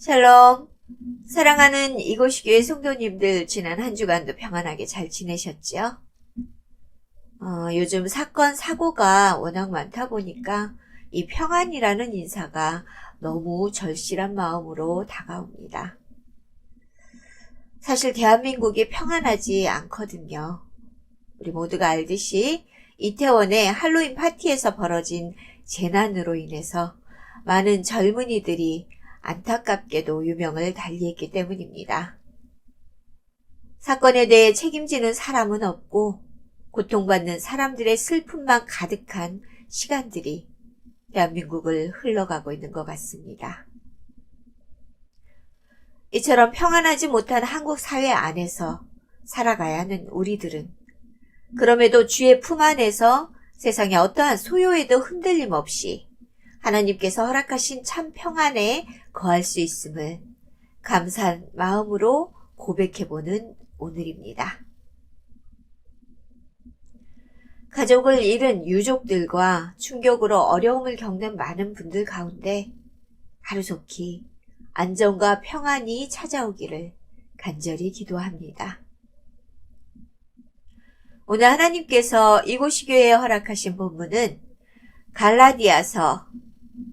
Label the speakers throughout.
Speaker 1: 샬롬. 사랑하는 이곳이 교회 성도님들, 지난 한 주간도 평안하게 잘 지내셨죠? 요즘 사건, 사고가 워낙 많다 보니까 이 평안이라는 인사가 너무 절실한 마음으로 다가옵니다. 사실 대한민국이 평안하지 않거든요. 우리 모두가 알듯이 이태원의 할로윈 파티에서 벌어진 재난으로 인해서 많은 젊은이들이 안타깝게도 유명을 달리했기 때문입니다. 사건에 대해 책임지는 사람은 없고 고통받는 사람들의 슬픔만 가득한 시간들이 대한민국을 흘러가고 있는 것 같습니다. 이처럼 평안하지 못한 한국 사회 안에서 살아가야 하는 우리들은 그럼에도 주의 품 안에서 세상의 어떠한 소요에도 흔들림 없이 하나님께서 허락하신 참 평안에 거할 수 있음을 감사한 마음으로 고백해보는 오늘입니다. 가족을 잃은 유족들과 충격으로 어려움을 겪는 많은 분들 가운데 하루속히 안정과 평안이 찾아오기를 간절히 기도합니다. 오늘 하나님께서 이곳이 교회에 허락하신 본문은 갈라디아서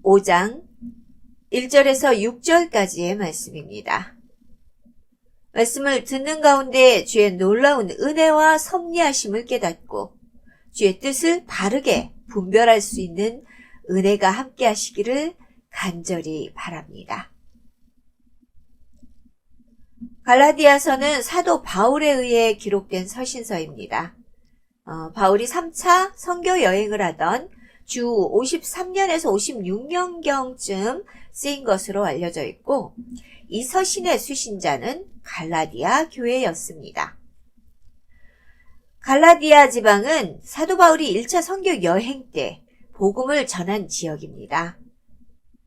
Speaker 1: 5장 1절에서 6절까지의 말씀입니다. 말씀을 듣는 가운데 주의 놀라운 은혜와 섭리하심을 깨닫고 주의 뜻을 바르게 분별할 수 있는 은혜가 함께 하시기를 간절히 바랍니다. 갈라디아서는 사도 바울에 의해 기록된 서신서입니다. 바울이 3차 선교 여행을 하던 주 53년에서 56년경쯤 쓰인 것으로 알려져 있고 이 서신의 수신자는 갈라디아 교회였습니다. 갈라디아 지방은 사도 바울이 1차 선교 여행 때 복음을 전한 지역입니다.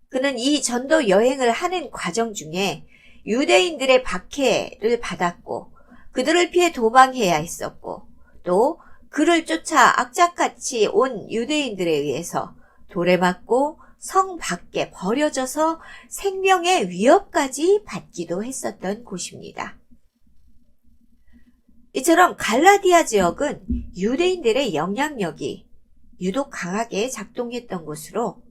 Speaker 1: 그는 이 전도 여행을 하는 과정 중에 유대인들의 박해를 받았고 그들을 피해 도망해야 했었고 또 그를 쫓아 악착같이 온 유대인들에 의해서 돌에 맞고 성 밖에 버려져서 생명의 위협까지 받기도 했었던 곳입니다. 이처럼 갈라디아 지역은 유대인들의 영향력이 유독 강하게 작동했던 곳으로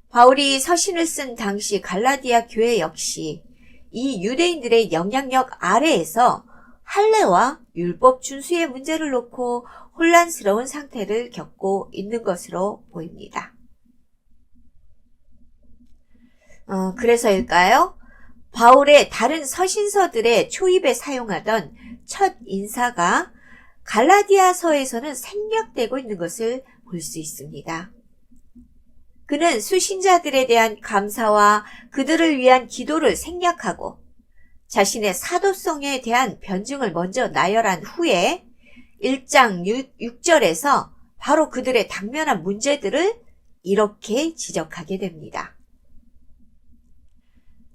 Speaker 1: 바울이 서신을 쓴 당시 갈라디아 교회 역시 이 유대인들의 영향력 아래에서 할례와 율법 준수의 문제를 놓고 혼란스러운 상태를 겪고 있는 것으로 보입니다. 그래서일까요? 바울의 다른 서신서들의 초입에 사용하던 첫 인사가 갈라디아서에서는 생략되고 있는 것을 볼 수 있습니다. 그는 수신자들에 대한 감사와 그들을 위한 기도를 생략하고 자신의 사도성에 대한 변증을 먼저 나열한 후에 1장 6절에서 바로 그들의 당면한 문제들을 이렇게 지적하게 됩니다.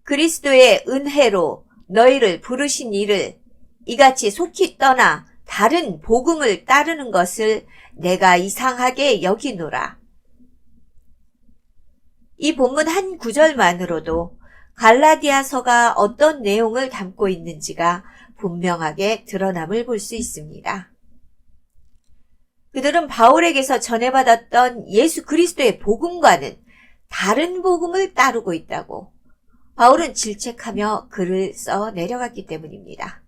Speaker 1: 그리스도의 은혜로 너희를 부르신 이를 이같이 속히 떠나 다른 복음을 따르는 것을 내가 이상하게 여기노라. 이 본문 한 구절만으로도 갈라디아서가 어떤 내용을 담고 있는지가 분명하게 드러남을 볼 수 있습니다. 그들은 바울에게서 전해받았던 예수 그리스도의 복음과는 다른 복음을 따르고 있다고 바울은 질책하며 글을 써 내려갔기 때문입니다.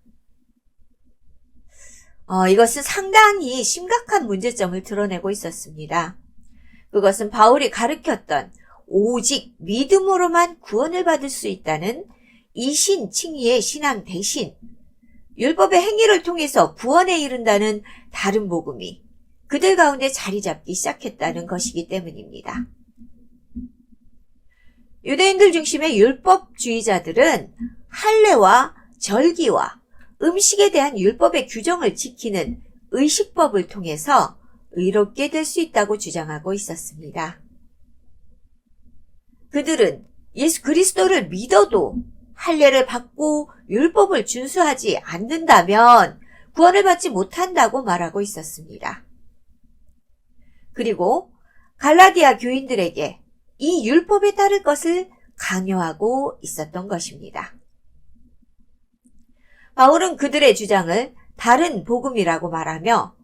Speaker 1: 이것은 상당히 심각한 문제점을 드러내고 있었습니다. 그것은 바울이 가르쳤던 오직 믿음으로만 구원을 받을 수 있다는 이신칭의의 신앙 대신 율법의 행위를 통해서 구원에 이른다는 다른 복음이 그들 가운데 자리 잡기 시작했다는 것이기 때문입니다. 유대인들 중심의 율법주의자들은 할례와 절기와 음식에 대한 율법의 규정을 지키는 의식법을 통해서 의롭게 될 수 있다고 주장하고 있었습니다. 그들은 예수 그리스도를 믿어도 할례를 받고 율법을 준수하지 않는다면 구원을 받지 못한다고 말하고 있었습니다. 그리고 갈라디아 교인들에게 이 율법에 따를 것을 강요하고 있었던 것입니다. 바울은 그들의 주장을 다른 복음이라고 말하며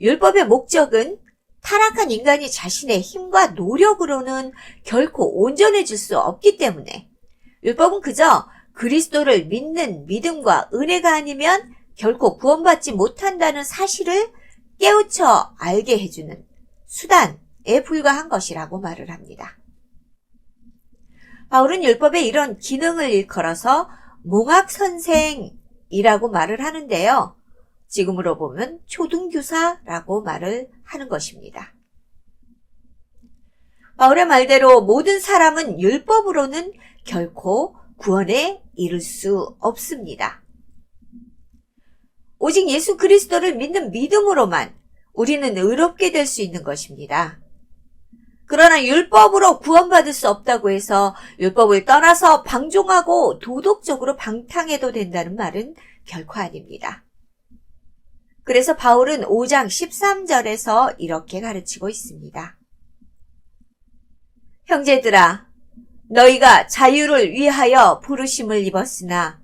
Speaker 1: 율법의 목적은 타락한 인간이 자신의 힘과 노력으로는 결코 온전해질 수 없기 때문에 율법은 그저 그리스도를 믿는 믿음과 은혜가 아니면 결코 구원받지 못한다는 사실을 깨우쳐 알게 해주는 수단에 불과한 것이라고 말을 합니다. 바울은 율법의 이런 기능을 일컬어서 몽학선생이라고 말을 하는데요. 지금으로 보면 초등교사라고 말을 하는 것입니다. 바울의 말대로 모든 사람은 율법으로는 결코 구원에 이를 수 없습니다. 오직 예수 그리스도를 믿는 믿음으로만 우리는 의롭게 될 수 있는 것입니다. 그러나 율법으로 구원받을 수 없다고 해서 율법을 떠나서 방종하고 도덕적으로 방탕해도 된다는 말은 결코 아닙니다. 그래서 바울은 5장 13절에서 이렇게 가르치고 있습니다. 형제들아, 너희가 자유를 위하여 부르심을 입었으나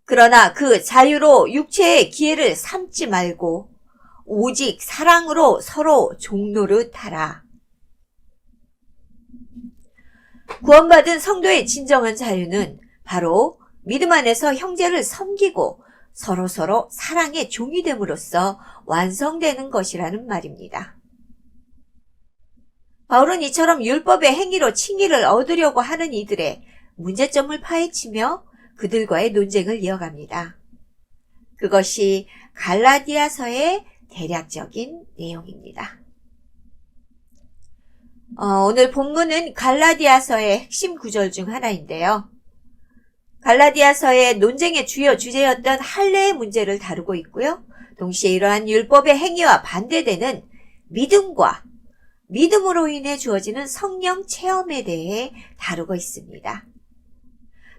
Speaker 1: 그러나 그 자유로 육체의 기회를 삼지 말고 오직 사랑으로 서로 종노릇하라. 구원받은 성도의 진정한 자유는 바로 믿음 안에서 형제를 섬기고 서로서로 사랑의 종이 됨으로써 완성되는 것이라는 말입니다. 바울은 이처럼 율법의 행위로 칭의를 얻으려고 하는 이들의 문제점을 파헤치며 그들과의 논쟁을 이어갑니다. 그것이 갈라디아서의 대략적인 내용입니다. 오늘 본문은 갈라디아서의 핵심 구절 중 하나인데요. 갈라디아서의 논쟁의 주요 주제였던 할례의 문제를 다루고 있고요. 동시에 이러한 율법의 행위와 반대되는 믿음과 믿음으로 인해 주어지는 성령 체험에 대해 다루고 있습니다.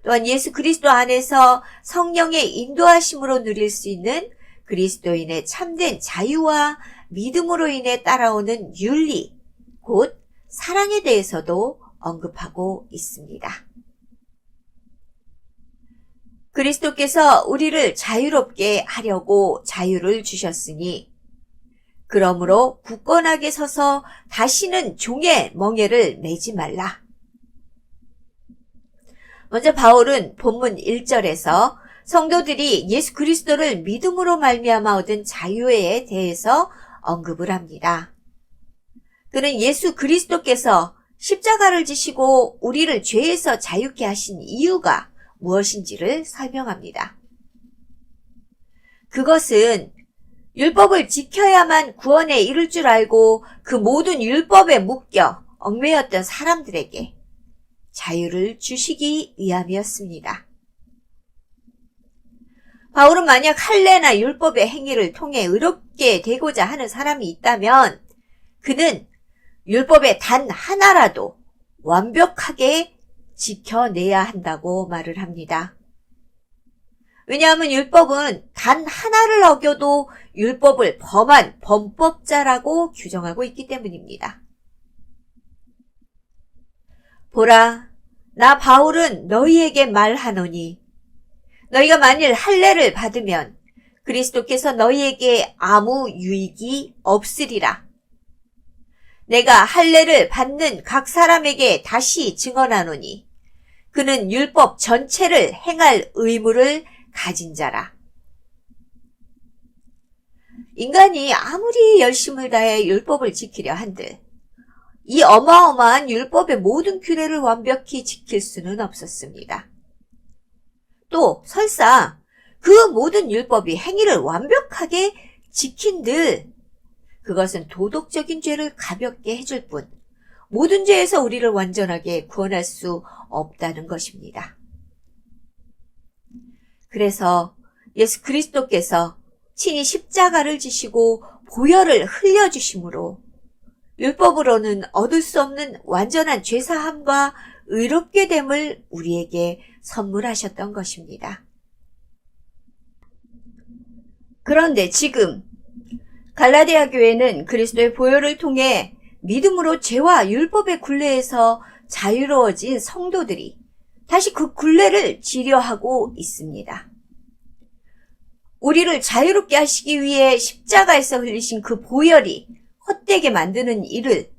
Speaker 1: 또한 예수 그리스도 안에서 성령의 인도하심으로 누릴 수 있는 그리스도인의 참된 자유와 믿음으로 인해 따라오는 윤리, 곧 사랑에 대해서도 언급하고 있습니다. 그리스도께서 우리를 자유롭게 하려고 자유를 주셨으니 그러므로 굳건하게 서서 다시는 종의 멍에를 매지 말라. 먼저 바울은 본문 1절에서 성도들이 예수 그리스도를 믿음으로 말미암아 얻은 자유에 대해서 언급을 합니다. 그는 예수 그리스도께서 십자가를 지시고 우리를 죄에서 자유케 하신 이유가 무엇인지를 설명합니다. 그것은 율법을 지켜야만 구원에 이를 줄 알고 그 모든 율법에 묶여 얽매였던 사람들에게 자유를 주시기 위함이었습니다. 바울은 만약 할례나 율법의 행위를 통해 의롭게 되고자 하는 사람이 있다면 그는 율법의 단 하나라도 완벽하게 지켜내야 한다고 말을 합니다. 왜냐하면 율법은 단 하나를 어겨도 율법을 범한 범법자라고 규정하고 있기 때문입니다. 보라, 나 바울은 너희에게 말하노니 너희가 만일 할례를 받으면 그리스도께서 너희에게 아무 유익이 없으리라. 내가 할례를 받는 각 사람에게 다시 증언하노니 그는 율법 전체를 행할 의무를 가진 자라. 인간이 아무리 열심을 다해 율법을 지키려 한들 이 어마어마한 율법의 모든 규례를 완벽히 지킬 수는 없었습니다. 또 설사 그 모든 율법이 행위를 완벽하게 지킨들 그것은 도덕적인 죄를 가볍게 해줄 뿐 모든 죄에서 우리를 완전하게 구원할 수 없다는 것입니다. 그래서 예수 그리스도께서 친히 십자가를 지시고 보혈을 흘려주심으로 율법으로는 얻을 수 없는 완전한 죄사함과 의롭게 됨을 우리에게 선물하셨던 것입니다. 그런데 지금 갈라디아 교회는 그리스도의 보혈을 통해 믿음으로 죄와 율법의 굴레에서 자유로워진 성도들이 다시 그 굴레를 지려하고 있습니다. 우리를 자유롭게 하시기 위해 십자가에서 흘리신 그 보혈이 헛되게 만드는 일을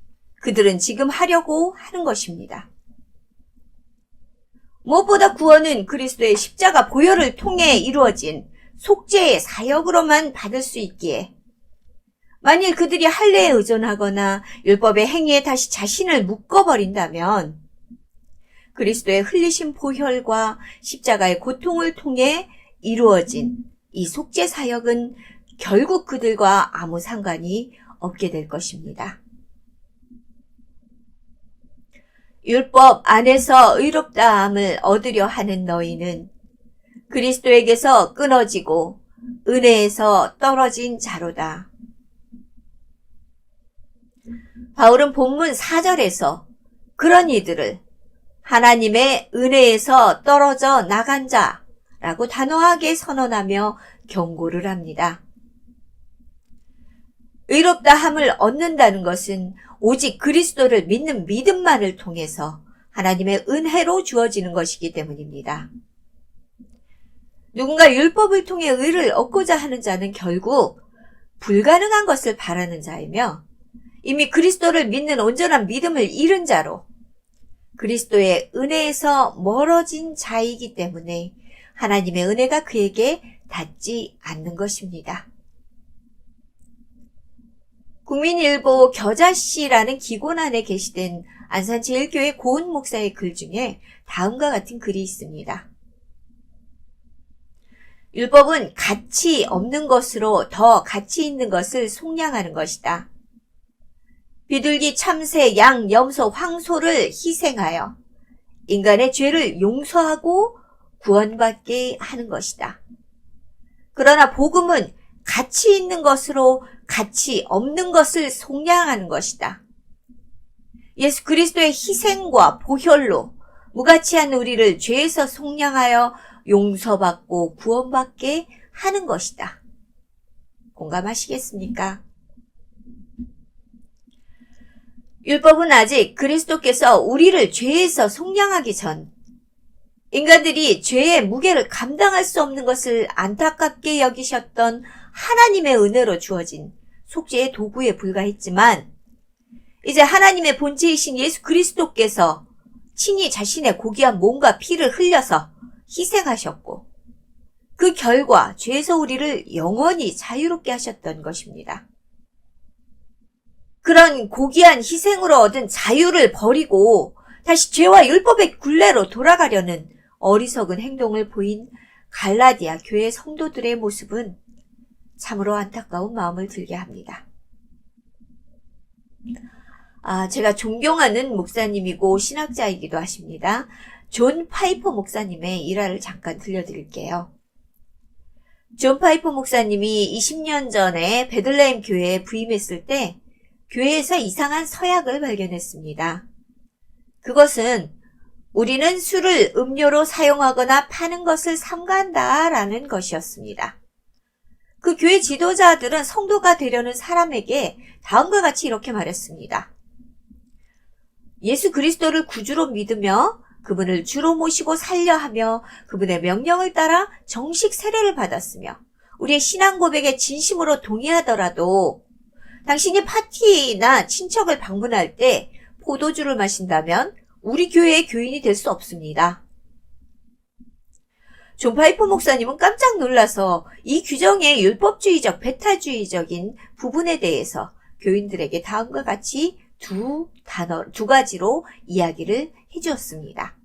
Speaker 1: 그들은 지금 하려고 하는 것입니다. 무엇보다 구원은 그리스도의 십자가 보혈을 통해 이루어진 속죄의 사역으로만 받을 수 있기에 만일 그들이 할례에 의존하거나 율법의 행위에 다시 자신을 묶어버린다면 그리스도의 흘리신 보혈과 십자가의 고통을 통해 이루어진 이 속죄 사역은 결국 그들과 아무 상관이 없게 될 것입니다. 율법 안에서 의롭다함을 얻으려 하는 너희는 그리스도에게서 끊어지고 은혜에서 떨어진 자로다. 바울은 본문 4절에서 그런 이들을 하나님의 은혜에서 떨어져 나간 자라고 단호하게 선언하며 경고를 합니다. 의롭다함을 얻는다는 것은 오직 그리스도를 믿는 믿음만을 통해서 하나님의 은혜로 주어지는 것이기 때문입니다. 누군가 율법을 통해 의를 얻고자 하는 자는 결국 불가능한 것을 바라는 자이며 이미 그리스도를 믿는 온전한 믿음을 잃은 자로 그리스도의 은혜에서 멀어진 자이기 때문에 하나님의 은혜가 그에게 닿지 않는 것입니다. 국민일보 겨자씨라는 기곤 안에 게시된 안산제일교회 고은 목사의 글 중에 다음과 같은 글이 있습니다. 율법은 가치 없는 것으로 더 가치 있는 것을 속량하는 것이다. 비둘기, 참새, 양, 염소, 황소를 희생하여 인간의 죄를 용서하고 구원받게 하는 것이다. 그러나 복음은 가치 있는 것으로 가치 없는 것을 속량하는 것이다. 예수 그리스도의 희생과 보혈로 무가치한 우리를 죄에서 속량하여 용서받고 구원받게 하는 것이다. 공감하시겠습니까? 율법은 아직 그리스도께서 우리를 죄에서 속량하기 전 인간들이 죄의 무게를 감당할 수 없는 것을 안타깝게 여기셨던 하나님의 은혜로 주어진 속죄의 도구에 불과했지만 이제 하나님의 본체이신 예수 그리스도께서 친히 자신의 고귀한 몸과 피를 흘려서 희생하셨고 그 결과 죄에서 우리를 영원히 자유롭게 하셨던 것입니다. 그런 고귀한 희생으로 얻은 자유를 버리고 다시 죄와 율법의 굴레로 돌아가려는 어리석은 행동을 보인 갈라디아 교회 성도들의 모습은 참으로 안타까운 마음을 들게 합니다. 제가 존경하는 목사님이고 신학자이기도 하십니다. 존 파이퍼 목사님의 일화를 잠깐 들려드릴게요. 존 파이퍼 목사님이 20년 전에 베들레헴 교회에 부임했을 때 교회에서 이상한 서약을 발견했습니다. 그것은 우리는 술을 음료로 사용하거나 파는 것을 삼가한다라는 것이었습니다. 그 교회 지도자들은 성도가 되려는 사람에게 다음과 같이 이렇게 말했습니다. 예수 그리스도를 구주로 믿으며 그분을 주로 모시고 살려하며 그분의 명령을 따라 정식 세례를 받았으며 우리의 신앙 고백에 진심으로 동의하더라도 당신이 파티나 친척을 방문할 때 포도주를 마신다면 우리 교회의 교인이 될 수 없습니다. 존 파이퍼 목사님은 깜짝 놀라서 이 규정의 율법주의적, 배타주의적인 부분에 대해서 교인들에게 다음과 같이 두 가지로 이야기를 해주었습니다.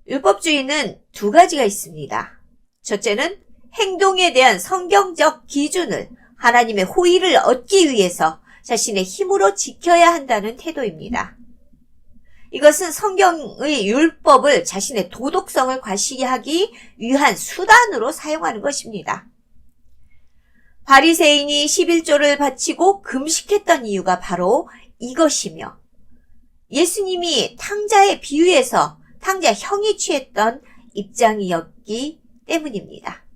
Speaker 1: 율법주의는 두 가지가 있습니다. 첫째는 행동에 대한 성경적 기준을 하나님의 호의를 얻기 위해서 자신의 힘으로 지켜야 한다는 태도입니다. 이것은 성경의 율법을 자신의 도덕성을 과시하기 위한 수단으로 사용하는 것입니다. 바리새인이 11조를 바치고 금식했던 이유가 바로 이것이며 예수님이 탕자의 비유에서 탕자 형이 취했던 입장이었기 때문입니다.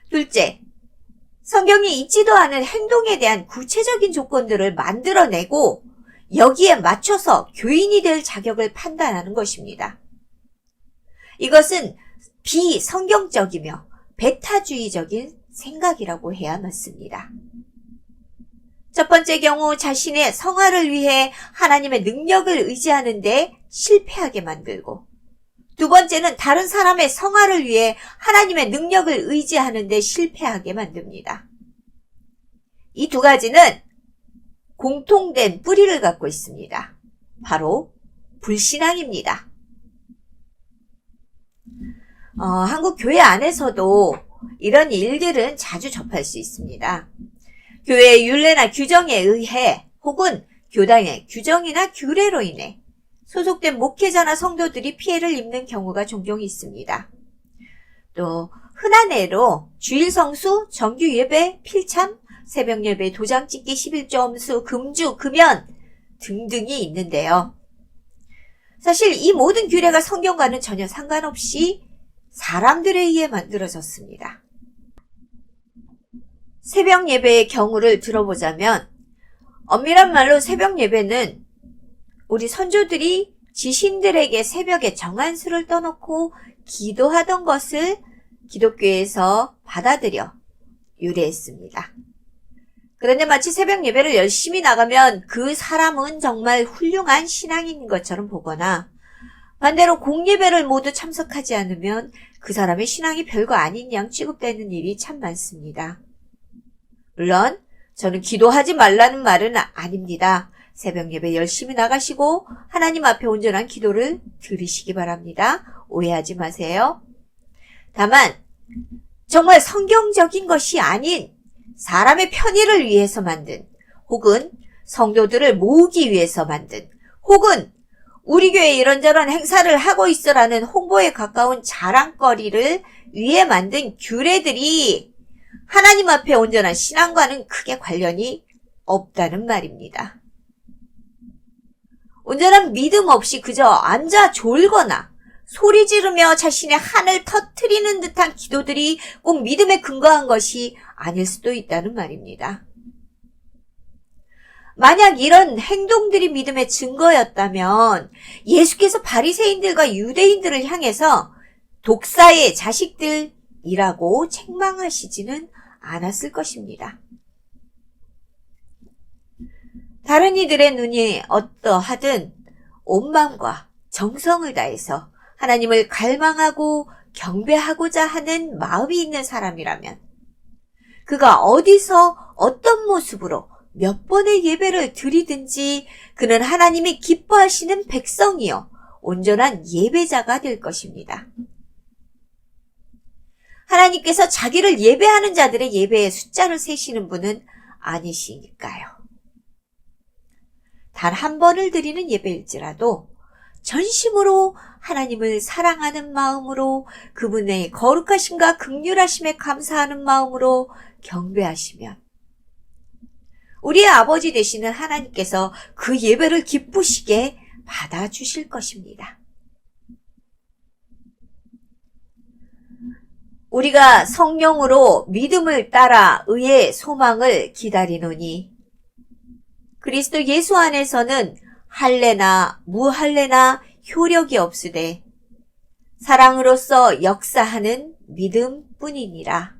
Speaker 1: 둘째, 성경이 있지도 않은 행동에 대한 구체적인 조건들을 만들어내고 여기에 맞춰서 교인이 될 자격을 판단하는 것입니다. 이것은 비성경적이며 배타주의적인 생각이라고 해야 맞습니다. 첫 번째 경우 자신의 성화를 위해 하나님의 능력을 의지하는데 실패하게 만들고, 두 번째는 다른 사람의 성화를 위해 하나님의 능력을 의지하는데 실패하게 만듭니다. 이 두 가지는 공통된 뿌리를 갖고 있습니다. 바로 불신앙입니다. 한국 교회 안에서도 이런 일들은 자주 접할 수 있습니다. 교회의 율례나 규정에 의해 혹은 교단의 규정이나 규례로 인해 소속된 목회자나 성도들이 피해를 입는 경우가 종종 있습니다. 또 흔한 예로 주일 성수, 정규 예배, 필참, 새벽 예배, 도장 찍기, 11조 엄수, 금주, 금연 등등이 있는데요. 사실 이 모든 규례가 성경과는 전혀 상관없이 사람들에 의해 만들어졌습니다. 새벽 예배의 경우를 들어보자면, 엄밀한 말로 새벽 예배는 우리 선조들이 지신들에게 새벽에 정한 수를 떠놓고 기도하던 것을 기독교에서 받아들여 유래했습니다. 그런데 마치 새벽 예배를 열심히 나가면 그 사람은 정말 훌륭한 신앙인인 것처럼 보거나, 반대로 공예배를 모두 참석하지 않으면 그 사람의 신앙이 별거 아닌 양 취급되는 일이 참 많습니다. 물론 저는 기도하지 말라는 말은 아닙니다. 새벽 예배 열심히 나가시고 하나님 앞에 온전한 기도를 드리시기 바랍니다. 오해하지 마세요. 다만 정말 성경적인 것이 아닌 사람의 편의를 위해서 만든, 혹은 성도들을 모으기 위해서 만든, 혹은 우리 교회 이런저런 행사를 하고 있어라는 홍보에 가까운 자랑거리를 위해 만든 규례들이 하나님 앞에 온전한 신앙과는 크게 관련이 없다는 말입니다. 온전한 믿음 없이 그저 앉아 졸거나 소리 지르며 자신의 한을 터뜨리는 듯한 기도들이 꼭 믿음에 근거한 것이 아닐 수도 있다는 말입니다. 만약 이런 행동들이 믿음의 증거였다면 예수께서 바리새인들과 유대인들을 향해서 독사의 자식들이라고 책망하시지는 않았을 것입니다. 다른 이들의 눈이 어떠하든 온 마음과 정성을 다해서 하나님을 갈망하고 경배하고자 하는 마음이 있는 사람이라면, 그가 어디서 어떤 모습으로 몇 번의 예배를 드리든지 그는 하나님이 기뻐하시는 백성이요 온전한 예배자가 될 것입니다. 하나님께서 자기를 예배하는 자들의 예배의 숫자를 세시는 분은 아니시니까요. 단 한 번을 드리는 예배일지라도 전심으로 하나님을 사랑하는 마음으로, 그분의 거룩하심과 긍휼하심에 감사하는 마음으로 경배하시면 우리의 아버지 되시는 하나님께서 그 예배를 기쁘시게 받아주실 것입니다. 우리가 성령으로 믿음을 따라 의의 소망을 기다리노니 그리스도 예수 안에서는 할례나 무할례나 효력이 없으되 사랑으로서 역사하는 믿음뿐이니라.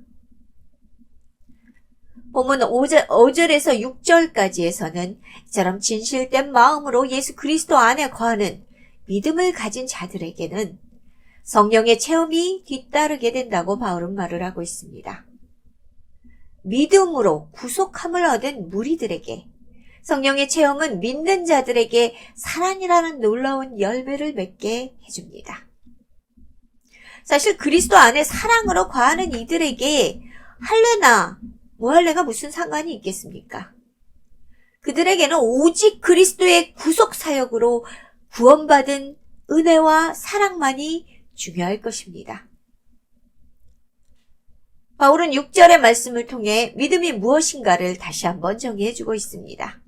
Speaker 1: 본문 5절에서 6절까지에서는 이처럼 진실된 마음으로 예수 그리스도 안에 거하는 믿음을 가진 자들에게는 성령의 체험이 뒤따르게 된다고 바울은 말을 하고 있습니다. 믿음으로 구속함을 얻은 무리들에게 성령의 체험은 믿는 자들에게 사랑이라는 놀라운 열매를 맺게 해줍니다. 사실 그리스도 안에 사랑으로 거하는 이들에게 할례나 무할례가 무슨 상관이 있겠습니까? 그들에게는 오직 그리스도의 구속 사역으로 구원받은 은혜와 사랑만이 중요할 것입니다. 바울은 6절의 말씀을 통해 믿음이 무엇인가를 다시 한번 정의해주고 있습니다.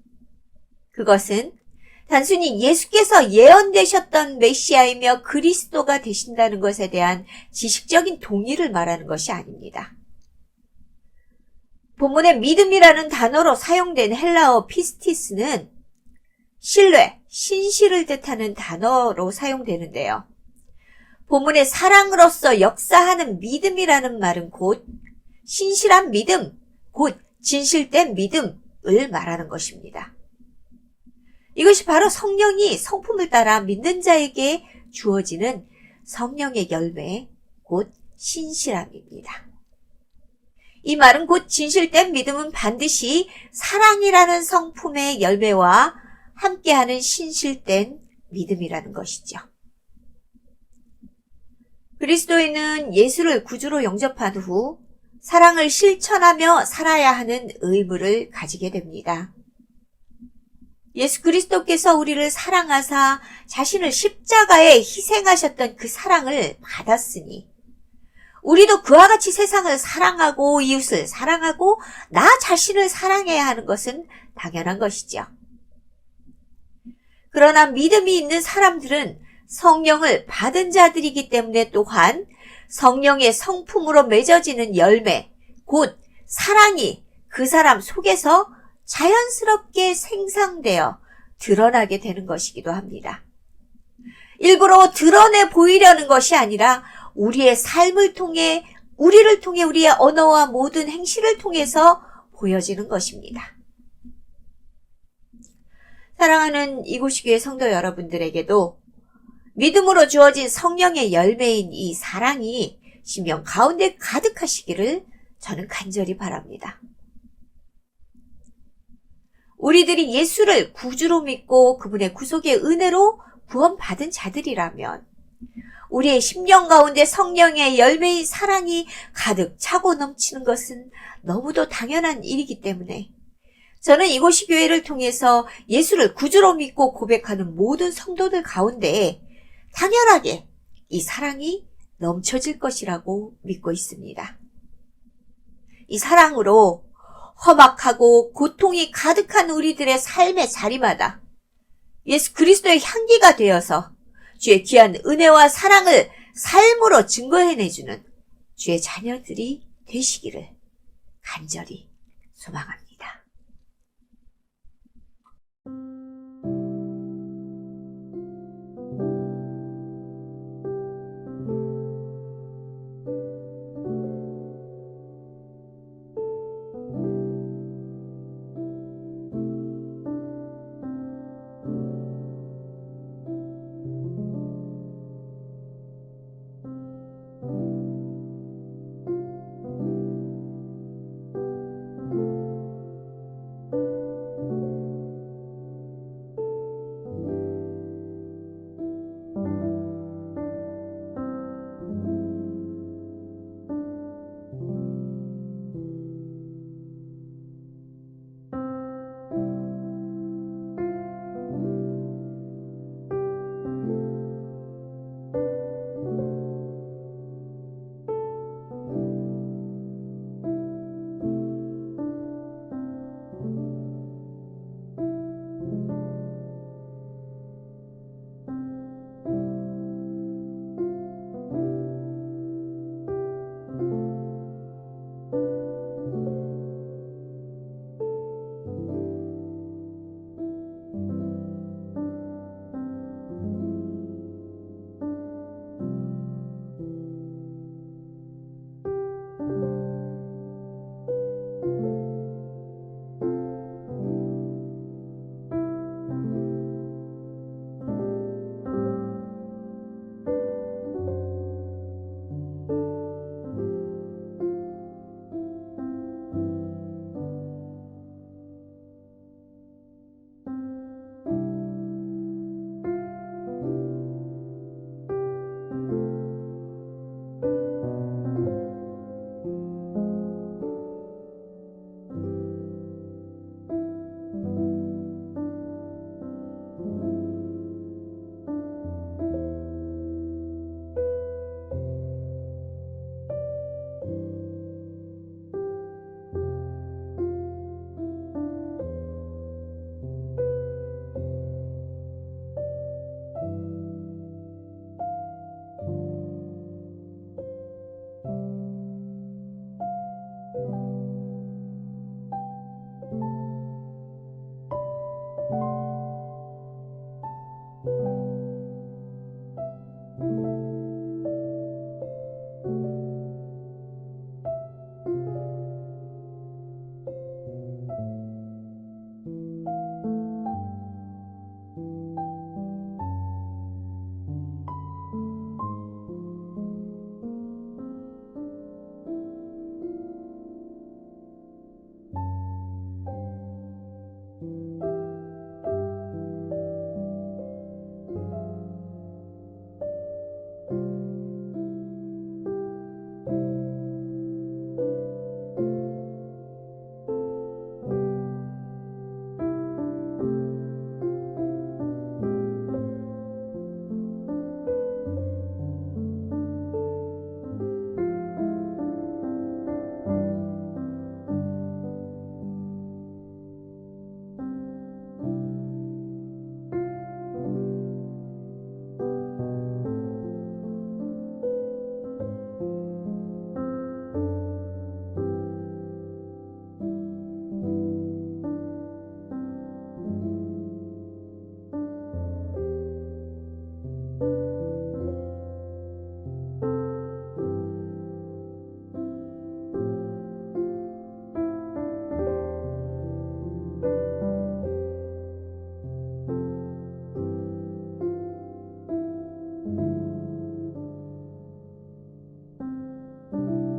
Speaker 1: 그것은 단순히 예수께서 예언되셨던 메시아이며 그리스도가 되신다는 것에 대한 지식적인 동의를 말하는 것이 아닙니다. 본문의 믿음이라는 단어로 사용된 헬라어 피스티스는 신뢰, 신실을 뜻하는 단어로 사용되는데요. 본문의 사랑으로서 역사하는 믿음이라는 말은 곧 신실한 믿음, 곧 진실된 믿음을 말하는 것입니다. 이것이 바로 성령이 성품을 따라 믿는 자에게 주어지는 성령의 열매, 곧 신실함입니다. 이 말은 곧 진실된 믿음은 반드시 사랑이라는 성품의 열매와 함께하는 신실된 믿음이라는 것이죠. 그리스도인은 예수를 구주로 영접한 후 사랑을 실천하며 살아야 하는 의무를 가지게 됩니다. 예수 그리스도께서 우리를 사랑하사 자신을 십자가에 희생하셨던 그 사랑을 받았으니 우리도 그와 같이 세상을 사랑하고 이웃을 사랑하고 나 자신을 사랑해야 하는 것은 당연한 것이죠. 그러나 믿음이 있는 사람들은 성령을 받은 자들이기 때문에 또한 성령의 성품으로 맺어지는 열매, 곧 사랑이 그 사람 속에서 자연스럽게 생성되어 드러나게 되는 것이기도 합니다. 일부러 드러내 보이려는 것이 아니라 우리의 삶을 통해, 우리를 통해 우리의 언어와 모든 행실을 통해서 보여지는 것입니다. 사랑하는 이곳이교회 성도 여러분들에게도 믿음으로 주어진 성령의 열매인 이 사랑이 심령 가운데 가득하시기를 저는 간절히 바랍니다. 우리들이 예수를 구주로 믿고 그분의 구속의 은혜로 구원받은 자들이라면 우리의 심령 가운데 성령의 열매인 사랑이 가득 차고 넘치는 것은 너무도 당연한 일이기 때문에 저는 이곳이 교회를 통해서 예수를 구주로 믿고 고백하는 모든 성도들 가운데 당연하게 이 사랑이 넘쳐질 것이라고 믿고 있습니다. 이 사랑으로 험악하고 고통이 가득한 우리들의 삶의 자리마다 예수 그리스도의 향기가 되어서 주의 귀한 은혜와 사랑을 삶으로 증거해내주는 주의 자녀들이 되시기를 간절히 소망합니다.